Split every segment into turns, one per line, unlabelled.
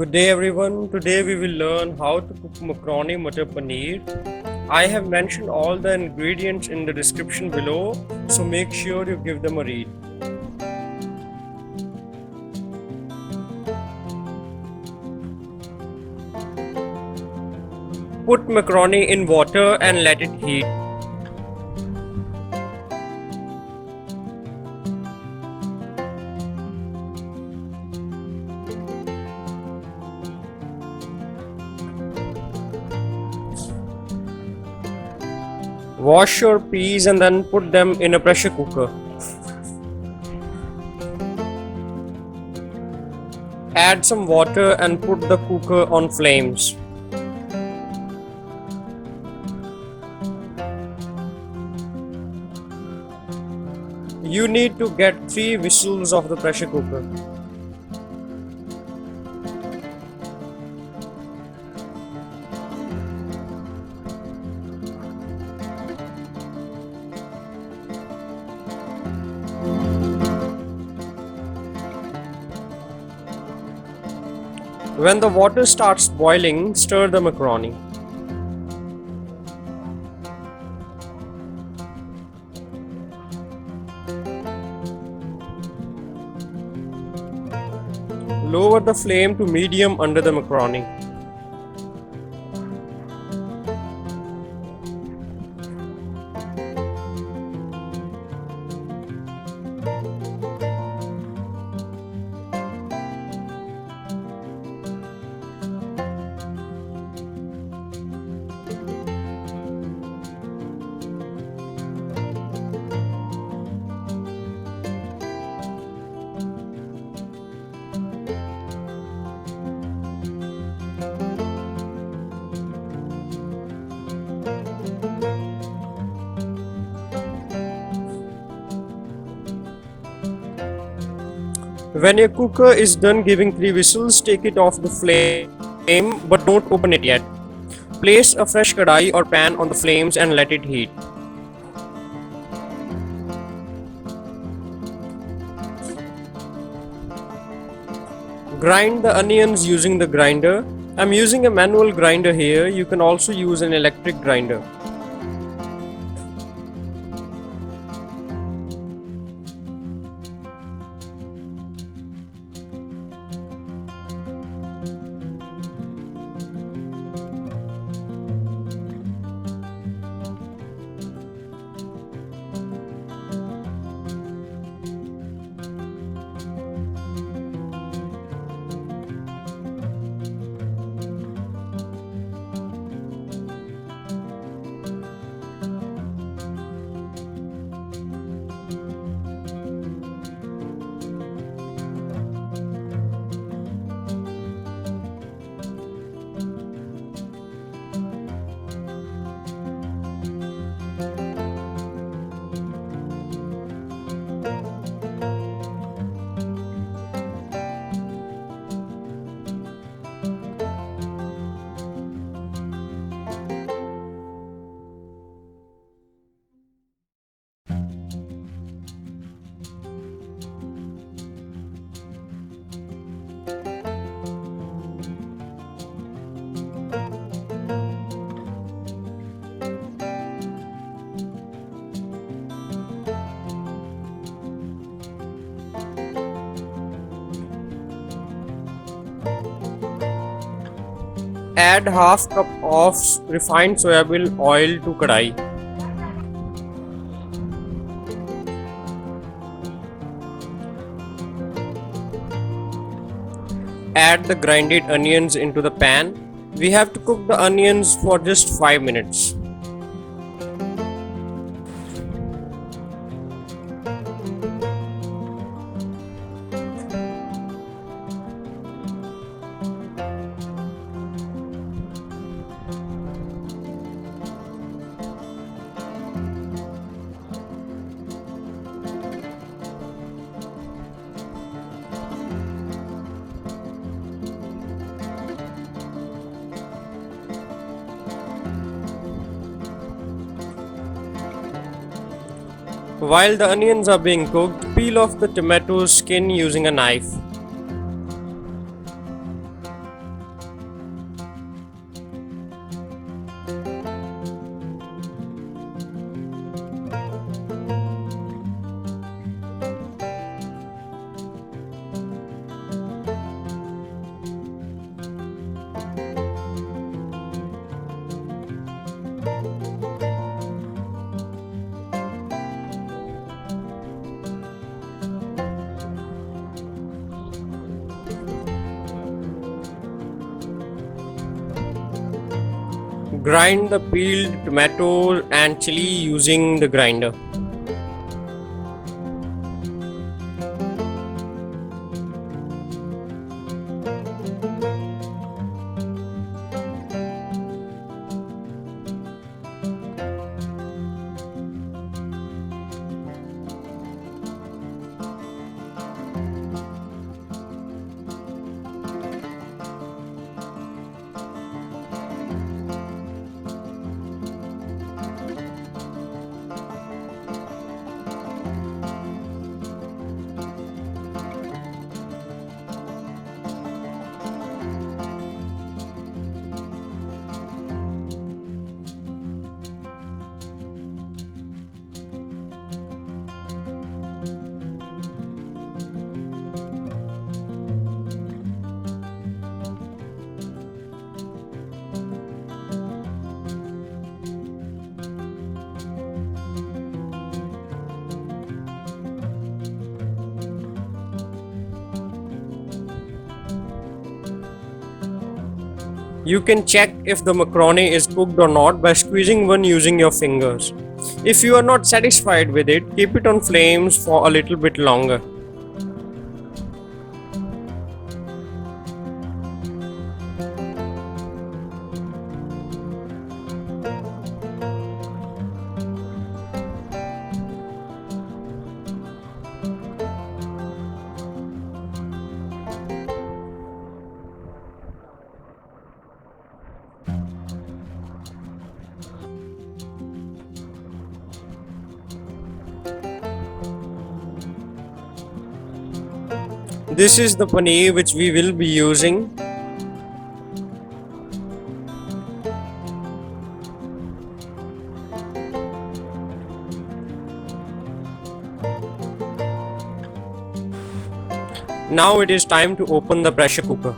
Good day everyone. Today we will learn how to cook Macroni Matar Paneer. I have mentioned all the ingredients in the description below, so make sure you give them a read. Put macaroni in water and let it heat. Wash your peas and then put them in a pressure cooker. Add some water and put the cooker on flames. You need to get 3 whistles of the pressure cooker. When the water starts boiling, stir the macaroni. Lower the flame to medium under the macaroni. When your cooker is done giving 3 whistles, take it off the flame, but don't open it yet. Place a fresh kadai or pan on the flames and let it heat. Grind the onions using the grinder. I'm using a manual grinder here. You can also use an electric grinder. Add half cup of refined soyabean oil to kadai. Add the grinded onions into the pan. We have to cook the onions for just 5 minutes. While the onions are being cooked, peel off the tomato skin using a knife. Grind the peeled tomato and chili using the grinder. You can check if the macaroni is cooked or not by squeezing one using your fingers. If you are not satisfied with it, keep it on flames for a little bit longer. This is the paneer which we will be using. Now it is time to open the pressure cooker.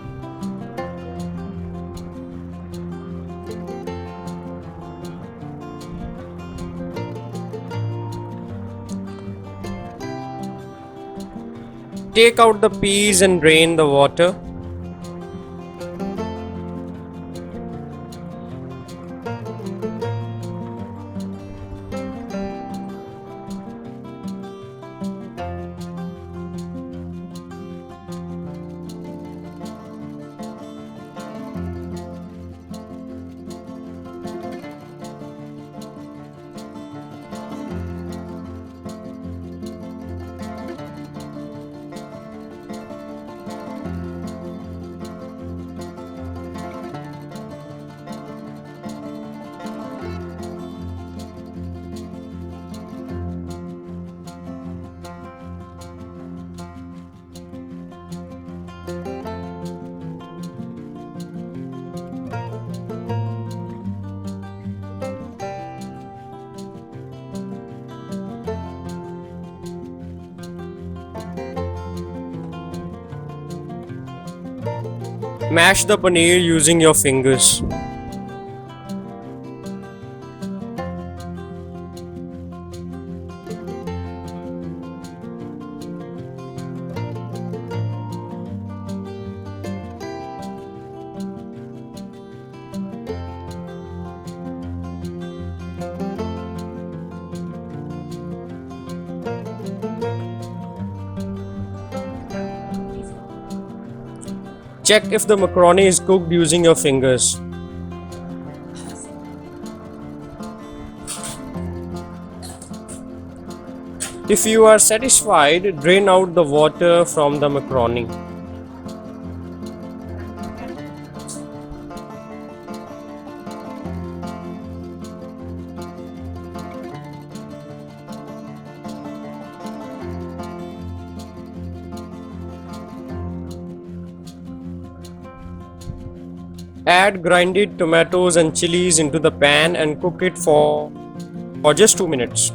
Take out the peas and drain the water. Mash the paneer using your fingers. Check if the macaroni is cooked using your fingers. If you are satisfied, drain out the water from the macaroni. Add grinded tomatoes and chillies into the pan and cook it for just 2 minutes.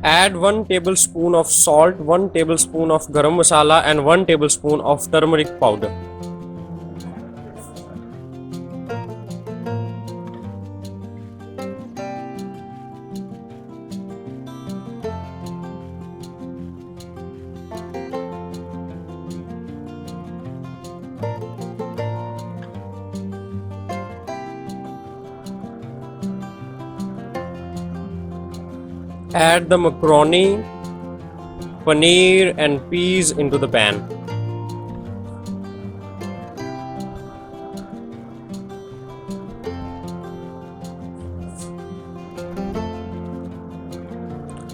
Add 1 tablespoon of salt, 1 tablespoon of garam masala and 1 tablespoon of turmeric powder. Add the macaroni, paneer and peas into the pan.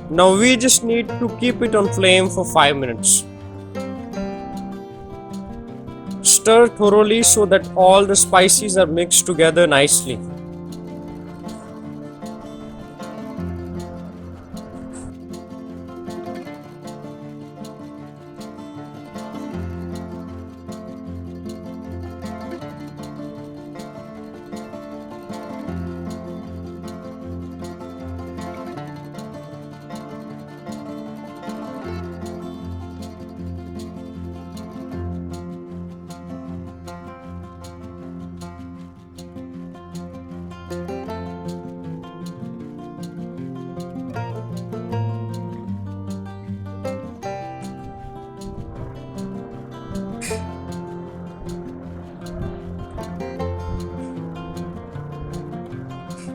Now we just need to keep it on flame for 5 minutes. Stir thoroughly so that all the spices are mixed together nicely.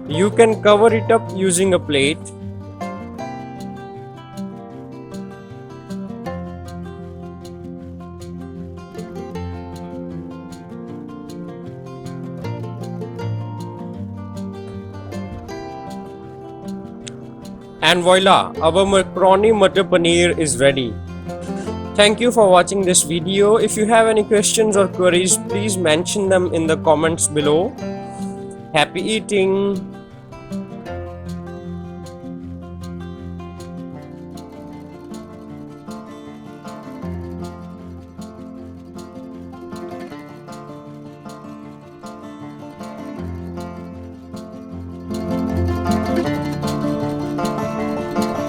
You can cover it up using a plate. And voila, our Macroni Matar Paneer is ready. Thank you for watching this video. If you have any questions or queries, please mention them in the comments below. Happy eating!